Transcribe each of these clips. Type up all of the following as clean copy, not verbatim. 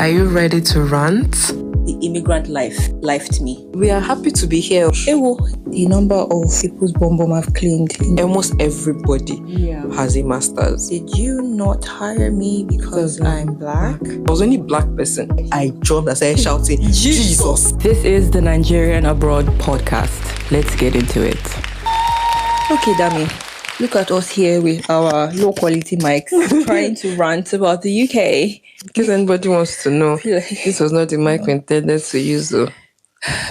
Are you ready to rant? The immigrant lifed me. We are happy to be here. The number of people's bum have cleaned. Almost everybody has a master's. Did you not hire me because I'm black? I was only black person. I jumped and started shouting, Jesus! This is the Nigerian Abroad podcast. Let's get into it. Okay, Dami. Look at us here with our low quality mics trying to rant about the UK. In case anybody wants to know, this was not the mic we intended to use though.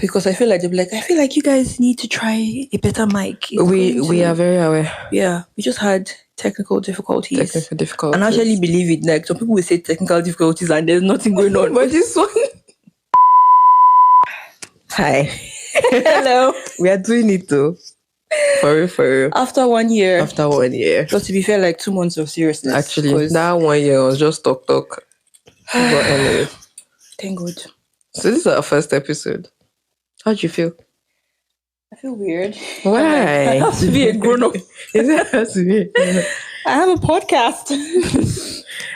Because I feel like they'll be like, I feel like you guys need to try a better mic. We are very aware. Yeah, we just had technical difficulties. And I actually believe it. Like some people will say technical difficulties and there's nothing going on. But this one. Hi. Hello. We are doing it though. For real. After 1 year. After 1 year. But to be fair, like 2 months of seriousness. Actually, that 1 year was just talk. But anyway. Thank God. So this is our first episode. How do you feel? I feel weird. Why? I have to be a grown-up. It has to be. I have a podcast.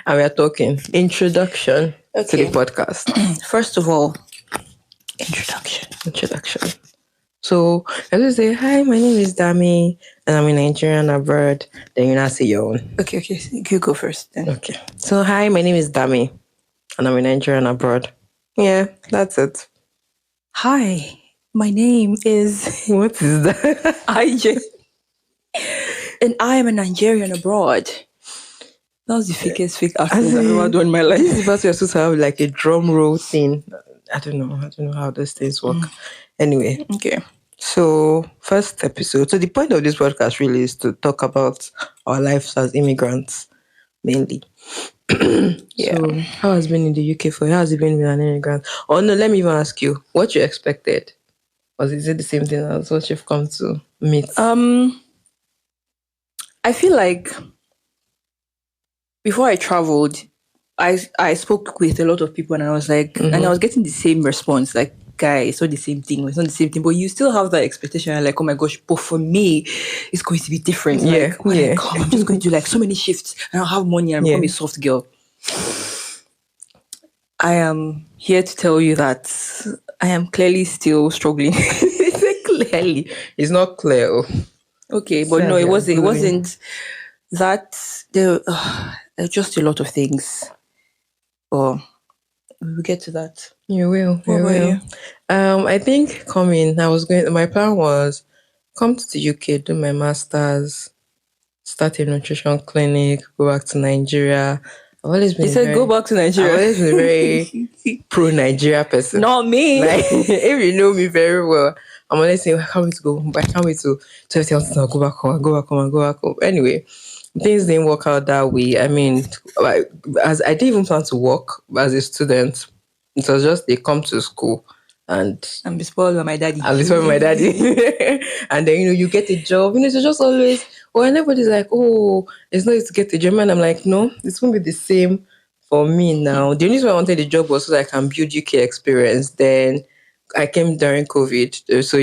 And we are talking introduction to the podcast. First of all, introduction. So I just say, hi, my name is Dami, and I'm a Nigerian abroad. Then you now say your own. Okay. You go first then. Okay. So hi, my name is Dami, and I'm a Nigerian abroad. Yeah, that's it. Hi, my name is... What is that? IJ. And I am a Nigerian abroad. That was the fakest fake accent I've ever done in my life. This is what you're supposed to have like a drum roll thing. I don't know how those things work. Anyway. Okay. So, first episode. So, the point of this podcast really is to talk about our lives as immigrants, mainly. Yeah. So, how has it been in the UK for you? How has it been with an immigrant? Oh, no, let me even ask you, what you expected? Or is it the same thing as what you've come to meet? I feel like before I traveled, I spoke with a lot of people and I was like, and I was getting the same response, like, guy, it's not the same thing. It's not the same thing, but you still have that expectation. Like, oh my gosh, but for me, it's going to be different. Like, when I come, I'm just going to do like so many shifts and I'll have money and become a soft girl. I am here to tell you that I am clearly still struggling. Clearly, it's not clear. Okay, but no, it wasn't that. There are just a lot of things. But we'll get to that. You will. I think my plan was come to the UK, do my master's, start a nutrition clinic, go back to Nigeria. I've always been go back to Nigeria. I've always been a very pro-Nigeria person. Not me. Like, if you know me very well, I'm always saying, I can't wait to go home, but I can't wait to everything else, go back home. Anyway, things didn't work out that way. I mean, as I didn't even plan to work as a student. It was just they come to school and be spoiled by my daddy. And then, you get a job. It's just always, and everybody's like, oh, it's not easy to get a job. And I'm like, no, it's going to be the same for me now. The only reason I wanted the job was so that I can build UK experience. Then I came during COVID. So,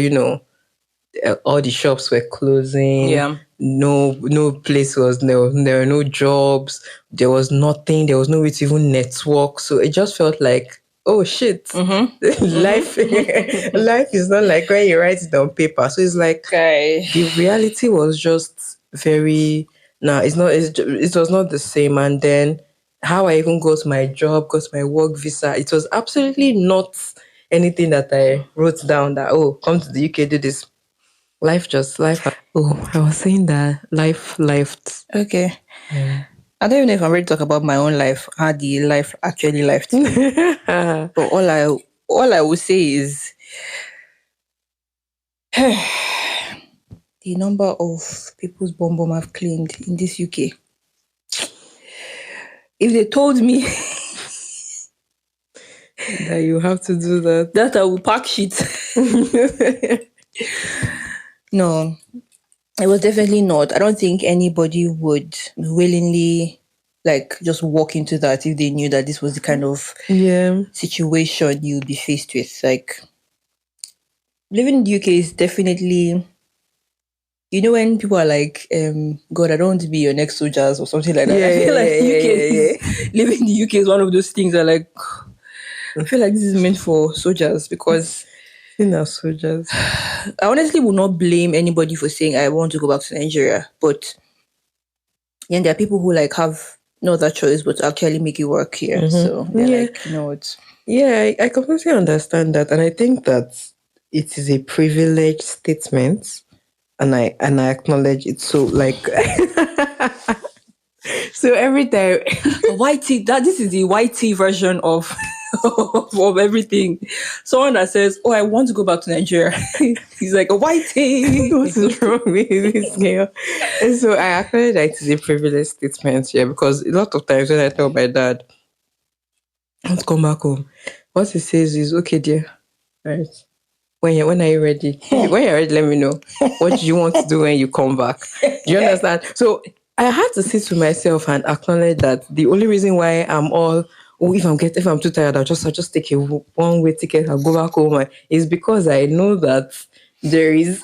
all the shops were closing. Yeah. No place was, there were no jobs. There was nothing. There was no way to even network. So it just felt like, oh shit, life is not like when you write it on paper. So it's like the reality was just very it was not the same. And then how I even got my job, got my work visa, it was absolutely not anything that I wrote down that, oh, come to the UK, do this. Life. Oh, I was saying that life. Okay. Yeah. I don't even know if I'm ready to talk about my own life, how the life actually lived. But all I will say is the number of people's bum have cleaned in this UK. If they told me that you have to do that I will pack shit. No. It was definitely not. I don't think anybody would willingly just walk into that if they knew that this was the kind of situation you'd be faced with. Like, living in the UK is definitely, when people are like, God, I don't want to be your next soldiers or something like that. I feel like living in the UK is one of those things that I feel like this is meant for soldiers because soldiers. I honestly would not blame anybody for saying I want to go back to Nigeria, but then there are people who like have no other choice but to actually make it work here. So they're like, it's I completely understand that, and I think that it is a privileged statement, and I acknowledge it. So like, so every time white tea, this is the white tea version of of everything. Someone that says, "Oh, I want to go back to Nigeria," he's like a white tea. What is wrong with this girl? And so I acknowledge that it is a privileged statement here, because a lot of times when I tell my dad I want to come back home, what he says is, "Okay, dear, right. When are you ready? When you're ready, let me know. What do you want to do when you come back?" Do you understand? So I had to sit with myself and acknowledge that the only reason why I'm all, oh, if I'm too tired, I'll just take a one-way ticket, I'll go back home, is because I know that there is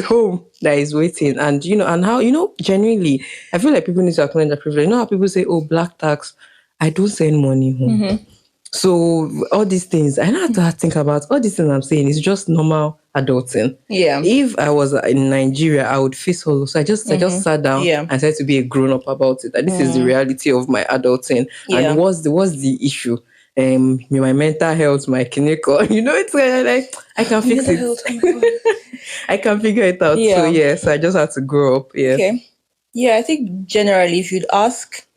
home that is waiting. And and how, genuinely, I feel like people need to acknowledge that privilege. You know how people say, "Oh, black tax, I don't send money home." So all these things, I have to think about all these things I'm saying is just normal adulting. Yeah. If I was in Nigeria, I would face all. So I just sat down and tried to be a grown up about it. That this is the reality of my adulting. Yeah. And what's the issue? My mental health, my clinical. It's like I can fix it. I can figure it out. Yeah. So I just had to grow up. Yeah. Okay. Yeah, I think generally, if you'd ask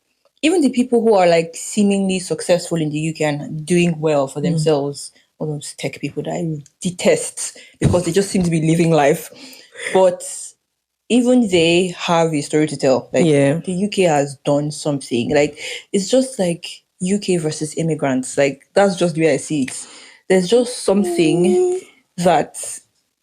even the people who are like seemingly successful in the UK and doing well for themselves, all those tech people that I detest because they just seem to be living life, but even they have a story to tell. Like the UK has done something. Like it's just like UK versus immigrants. Like that's just the way I see it. There's just something that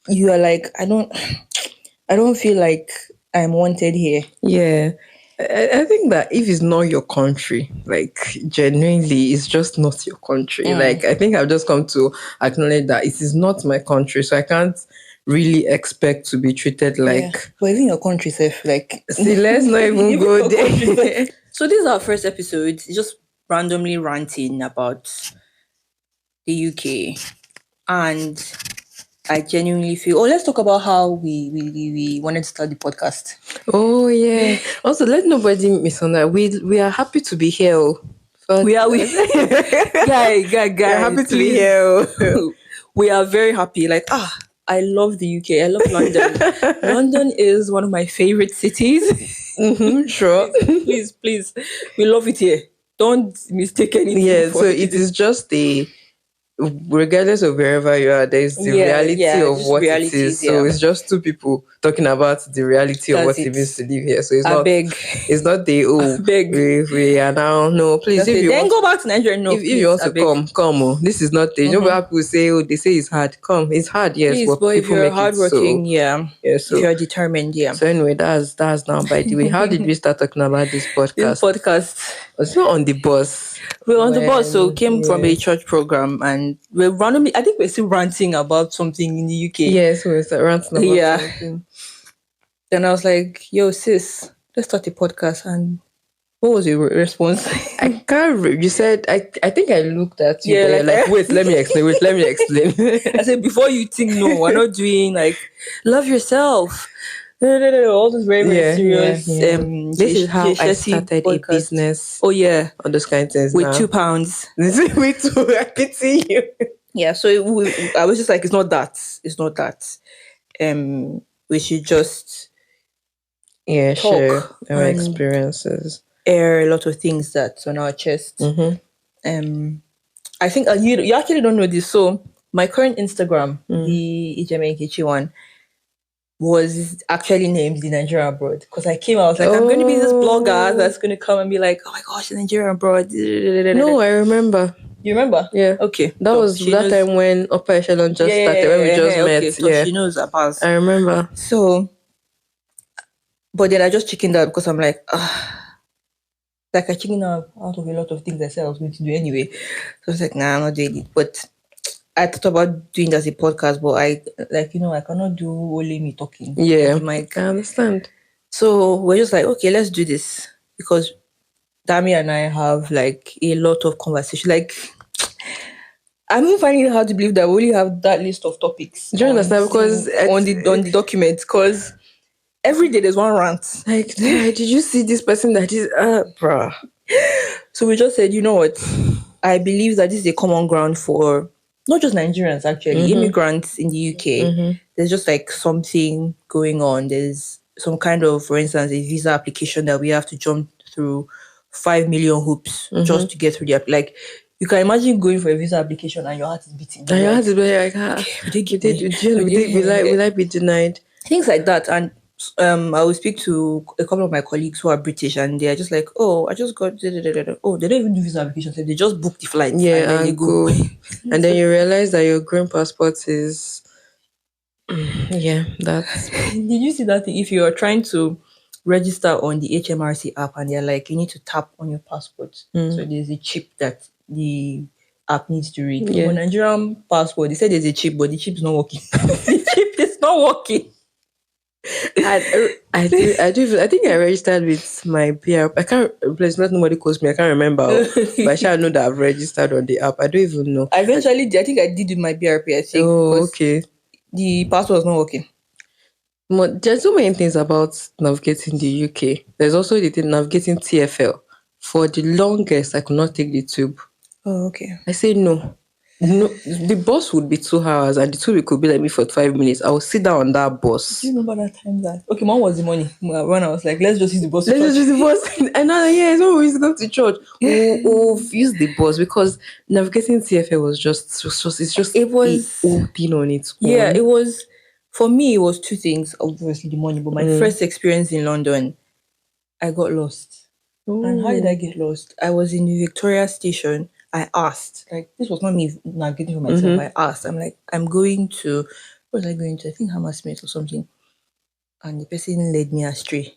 you are like, I don't feel like I'm wanted here. Yeah. I think that if it's not your country, like genuinely, it's just not your country. Like I think I've just come to acknowledge that it is not my country, so I can't really expect to be treated like. But even your country, safe. Like, see, let's not even go there. So this is our first episode. Just randomly ranting about the UK, and I genuinely feel. Oh, let's talk about how we wanted to start the podcast. Oh yeah. Also, let nobody misunderstand. We are happy to be here. We guys. We're happy to be here. We are very happy. Like I love the UK. I love London. London is one of my favorite cities. Sure. Please, we love it here. Don't mistake anything. Yeah. So it is just regardless of wherever you are, there's the reality of what it is. So it's just two people talking about the reality of what it means to live here. So it's it's not the we are now. No, please, if you then go back to Nigeria. No, if you want to come. This is not the you know people say, they say it's hard. Come, it's hard, yes. Please, but if you're hardworking, so, if you're determined, So anyway, that's now. By the way, how did we start talking about this podcast? This podcast. It's not on the bus. We're on the bus, so came from a church program, and we're randomly. I think we're still ranting about something in the UK. Yes, we're ranting about something. Then I was like, "Yo, sis, let's start a podcast." And what was your response? I can't. You said I think I looked at you. Yeah, like wait, let me explain. I said before you think no, we're not doing like love yourself. All those very serious. This is how I started a business. Oh yeah, all those kind of things with £2. With two, I pity you. Yeah, so I was just like, it's not that. We should just talk, share our experiences, air a lot of things that's on our chest. I think you actually don't know this. So my current Instagram, the Ijeme Nkechi one, was actually named the Nigerian Abroad because I was like, I'm going to be this blogger that's going to come and be like, oh my gosh, the Nigerian Abroad. No, I remember. You remember? Yeah. Okay. That was that time when Upper Echelon just started, when we just met. Okay. So she knows about. I remember. So, but then I just chickened out because I'm like, like I chickened out of a lot of things I said I was going to do anyway. So I was like, nah, I'm not doing it. But I thought about doing that as a podcast, but I cannot do only me talking. Yeah, I understand. So we're just like, okay, let's do this because Dami and I have like a lot of conversation. Like I'm even finding it hard to believe that we only have that list of topics. Do you understand? Because on the document, because every day there's one rant. Like, did you see this person that is bruh? So we just said, you know what? I believe that this is a common ground for not just Nigerians, actually, immigrants in the UK. There's just like something going on. There's some kind of, for instance, a visa application that we have to jump through 5 million hoops just to get through the like. You can imagine going for a visa application and your heart is beating. And your heart is beating like, will I be denied? Things like that. And I will speak to a couple of my colleagues who are British, and they are just like, oh, I just got oh, they don't even do visa applications, they just book the flight, and then they go. And then you realize that your green passport is that's Did you see that thing? If you are trying to register on the HMRC app and they're like, you need to tap on your passport, so there's a chip that the app needs to read. For Nigerian passport, they said there's a chip, but the chip is not working. The chip is not working. I think I registered with my PR. I can't. Please, not nobody calls me. I can't remember, but I shall know that I've registered on the app. I don't even know. I think I did with my BRP. I think. Oh, okay. The passport was not working. But there's so many things about navigating the UK. There's also the thing navigating TFL. For the longest, I could not take the tube. Oh, okay. I say no. No, the bus would be 2 hours and the tube could be like me for 5 minutes. I will sit down on that bus. Do you remember that time that? Okay, mom was the money. When I was like, let's just use the bus. Let's just use the bus. And now, it's when we used to go to church. We'll use the bus because navigating TFL was just it was a whole thing on its own. Yeah, it was. For me, it was two things. Obviously, the money, but my first experience in London, I got lost. And how did I get lost? I was in the Victoria Station. I asked, like, this was not me navigating for myself. I asked, I'm like, I'm going to, what was I going to? I think Hammersmith or something. And the person led me astray.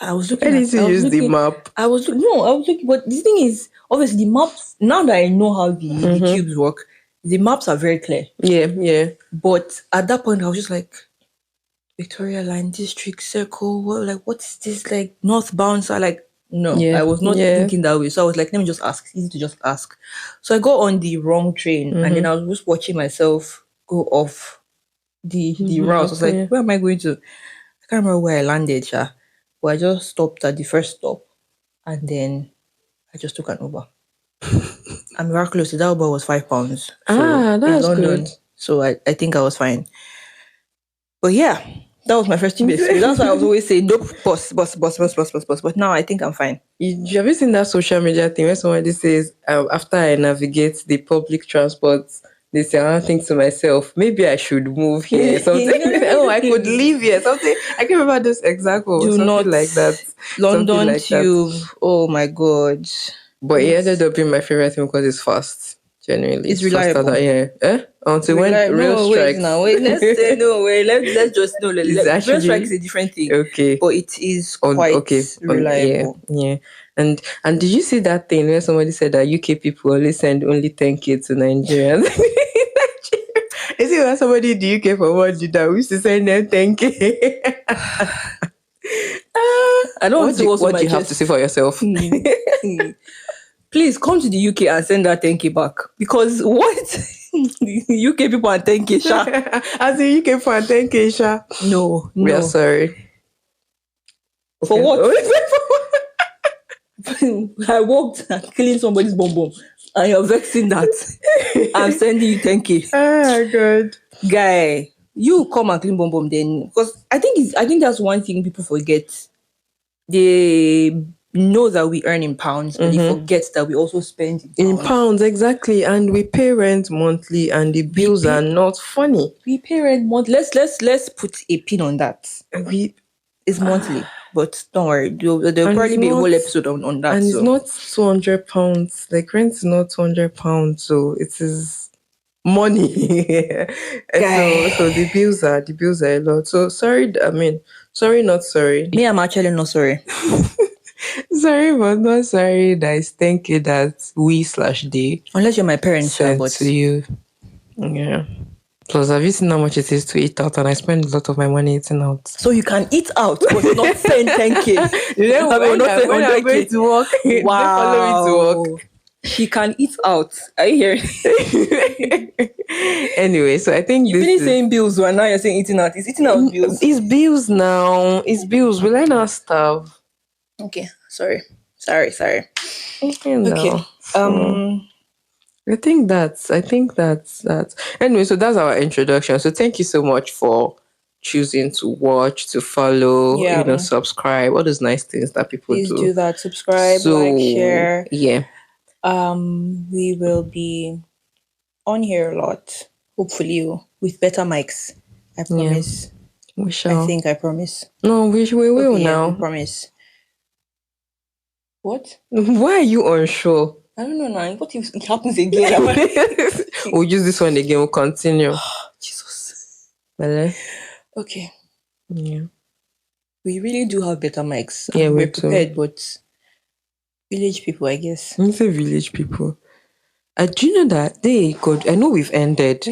I was looking the map. I was looking, but the thing is, obviously, the maps, now that I know how the tubes work, the maps are very clear. Yeah. But at that point, I was just like, Victoria Line, District Circle, what is this, like, northbound? So I like, no, I was not thinking that way. So I was like, let me just ask. It's easy to just ask. So I got on the wrong train and then I was just watching myself go off the route. I was like, where am I going to? I can't remember where I landed, but I just stopped at the first stop and then I just took an Uber. And miraculously, that Uber was £5. So that's good. So I think I was fine. But yeah, that was my first tube experience. That's why I was always saying, nope, bus. But now I think I'm fine. Have you seen that social media thing where somebody says, after I navigate the public transport, they say, I think to myself, maybe I should move here. Something. I could live here. Something. I can remember those examples. Do not like that. London like tube. That. Oh my God. But it ended up being my favorite thing because it's fast. Genuinely, it's reliable. Until when rail strikes. Let's just know. Rail strike is a different thing. Okay, but it is quite reliable. Yeah. And did you see that thing where somebody said that UK people only send only 10k to Nigerians? Is it when somebody in the UK for what did that? We used to send them 10k. I don't know what do you have to say for yourself. Please come to the UK and send that 10k back. Because what? UK people are 10k, sha. As in UK people are 10k, sha. No. We are sorry. For what? I walked and cleaned somebody's bum and you're vexing that. I'm sending you 10k. Oh, God. Guy, you come and clean bum then. Because I think that's one thing people forget. They know that we earn in pounds, but they forget that we also spend in pounds. Exactly. And we pay rent monthly and the bills are not funny. We pay rent monthly. Let's put a pin on that. It's monthly, but don't worry, there'll probably be a whole episode on that. And it's not £200. Like, rent is not £200, so it is money. So the bills are a lot. So sorry, not sorry. Me, I'm actually not sorry. Sorry, but not sorry that it's 10k that we/they. Unless you're my parents, sent to you. Yeah. Plus, have you seen how much it is to eat out? And I spend a lot of my money eating out. So you can eat out, but not spend 10k. When I'm going to work, wow. follow me to work. She can eat out. Are you hearing? Anyway, so I think You this finished is saying bills, and now you're saying eating out. It's eating out bills. it's bills now. It's bills. Will I not starve? Okay, sorry. You Okay. know. So, I think that's that. Anyway, so that's our introduction. So thank you so much for choosing to watch, to follow, Yeah. subscribe, all those nice things that people Please do. do that. Subscribe, like, So share. yeah, We will be on here a lot. Hopefully with better mics. I yeah, promise. we I shall. think I promise. No, we will Okay, yeah, we now. promise. What? Why are you unsure? I don't know now. What if it happens again? We'll use this one again. We'll continue. Jesus. Well, Okay. yeah. We really do have better mics. Yeah, we We're do. prepared, but village people, I guess. You say village people. Do you know that God? I know we've ended.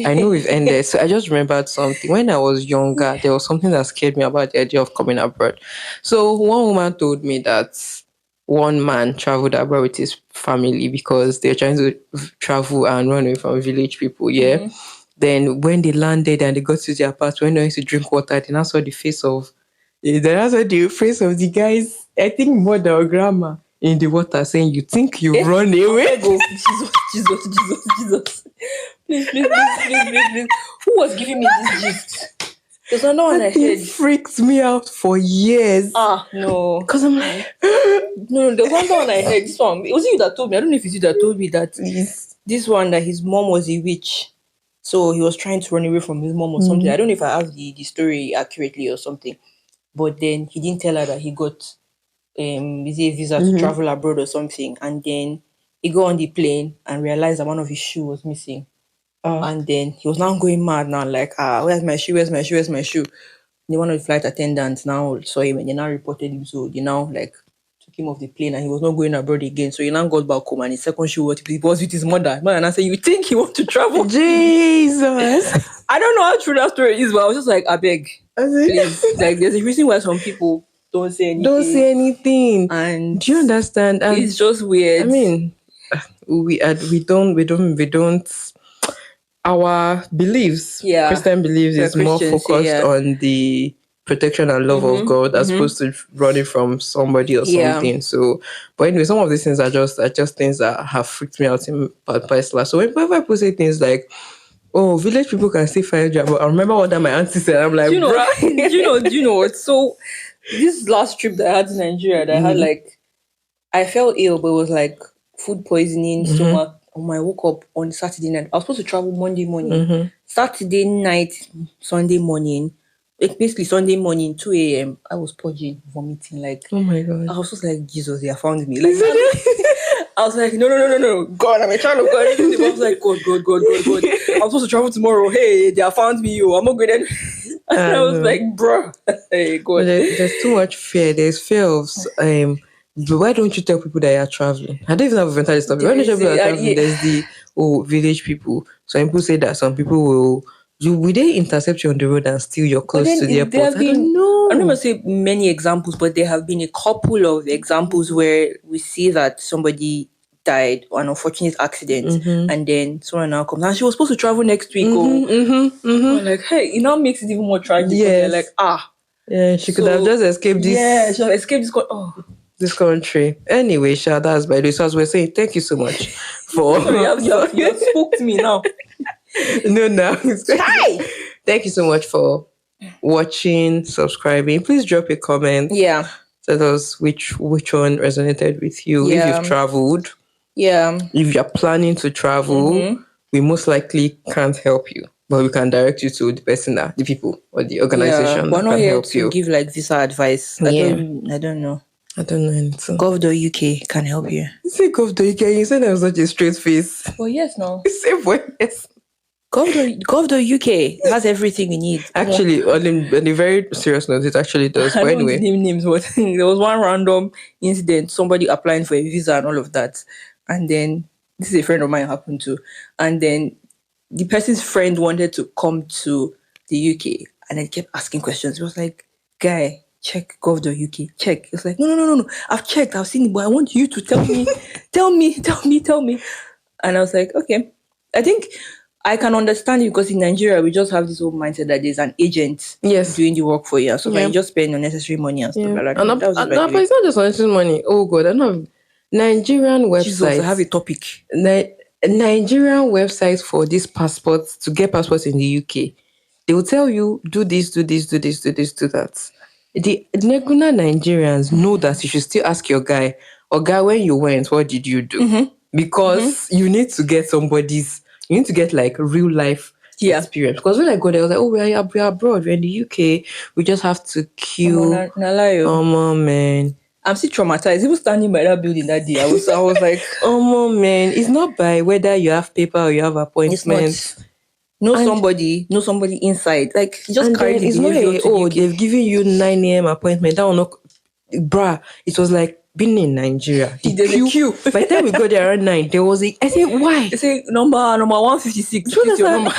So I just remembered something. When I was younger, there was something that scared me about the idea of coming abroad. So one woman told me that one man traveled abroad with his family because they're trying to travel and run away from village people. Yeah. Then when they landed and they got to their apartment, when they used to drink water, they now saw the face of the guys. I think mother or grandma in the water saying, "You think you run away?" Go. Jesus. Please. Who was giving me this gist? There's another one I It heard. freaked me out for years. No. Because I'm like, No, there's another one I heard. This one. It was you that told me. I don't know if it's you that told me that this one that his mom was a witch. So he was trying to run away from his mom or something. I don't know if I have the story accurately or something. But then he didn't tell her that he got is it a visa to travel abroad or something. And then he got on the plane and realized that one of his shoe was missing. And then he was now going mad now, like, where's my shoe? Then one of the flight attendants now saw him and they now reported him. So they now like took him off the plane and he was not going abroad again. So he now got back home and his second shoe was with his mother. And I said, you think he wants to travel? Jesus. I don't know how true that story is, but I was just like, I beg, please. Like, there's a reason why some people don't say anything. And do you understand? And it's just weird. I mean, we don't. Our beliefs, Christian beliefs, is more focused on the protection and love of God as opposed to running from somebody or something. So, but anyway, some of these things are just things that have freaked me out in particular. So whenever people say things like, "Oh, village people can still find a job," I remember what that my auntie said. I'm like, do you know what? So this last trip that I had to Nigeria, that I had like, I felt ill, but it was like food poisoning, stomach. I woke up on Saturday night. I was supposed to travel Monday morning. Saturday night, Sunday morning. Basically Sunday morning, 2 a.m. I was purging, vomiting. Like, oh my God. I was just like, Jesus, they have found me. Like, I was like, no. God, I'm a child of God. I was like, God. I'm supposed to travel tomorrow. Hey, they have found me. I'm not going to. And I was like, bro. Hey, God. There's too much fear. There's fear of but why don't you tell people that you're traveling? I don't even have a mental stuff. Why don't you tell people that you're traveling? There's the village people. Some people say that some people will they intercept you on the road and steal your clothes to the airport? I don't know. I'm not going to say many examples, but there have been a couple of examples where we see that somebody died on an unfortunate accident and then someone now comes and she was supposed to travel next week. I'm like, hey, it now makes it even more tragic. Yes. Like, yeah, she could have just escaped this. Yeah, she have escaped this country. Anyway, that's by the way. So as we're saying, thank you so much for you have spooked me now. No. Hi! Thank you so much for watching, subscribing. Please drop a comment. Yeah. Tell us which one resonated with you. If you've traveled. Yeah. If you're planning to travel, we most likely can't help you. But we can direct you to the person the people or the organization that can help you. Give like visa advice. I don't know. I don't know anything. Gov.uk can help you. You say Gov.uk, you said there was such a straight face. Well, yes, no. You say what? Yes. Gov.uk has everything you need. Actually, on a very serious note, it actually does. But anyway. I don't name names, but there was one random incident, somebody applying for a visa and all of that. And then, this is a friend of mine happened to. And then, the person's friend wanted to come to the UK. And I kept asking questions. He was like, guy, check gov.uk, check. It's like, no. I've checked, I've seen it, but I want you to tell me, tell me. And I was like, okay. I think I can understand it because in Nigeria, we just have this whole mindset that there's an agent doing the work for you. So you just spend unnecessary money and stuff like that. And but it's not just unnecessary money. Oh God, I don't have Nigerian websites. Jesus, I have a topic. Nigerian websites for these passports, to get passports in the UK. They will tell you, do this, do that. The regular Nigerians know that you should still ask your guy, when you went, what did you do? Because you need to get you need to get like real life experience. Because when I go there, I was like, oh, we're abroad, we're in the UK. We just have to queue. Man. I'm still traumatized. Even standing by that building that day, I was like, man. It's not by whether you have paper or you have appointments. Know somebody inside. Like, just carry the behavior to they've given you 9 a.m. appointment. That will not... Bruh, it was like being in Nigeria. There's a queue. By the time we got there around 9, there was I said, why? They say, number 156. So that's your number.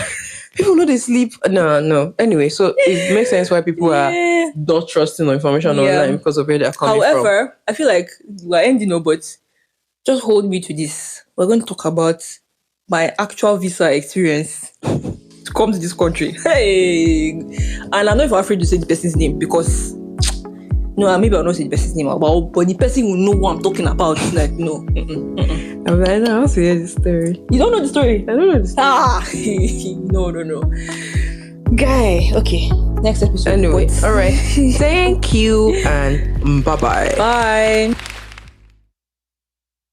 People know they sleep. No. Anyway, so it makes sense why people are not trusting information online because of where they're coming from. However, I feel like we're ending up, but just hold me to this. We're going to talk about my actual visa experience to come to this country. Hey! And I'm not even afraid to say the person's name because... No, maybe I'll not say the person's name, but the person will know what I'm talking about. It's like, no. I want to hear the story. You don't know the story? I don't know the story. No. Guy, okay. Next episode. Anyway, all right. Thank you and bye-bye. Bye.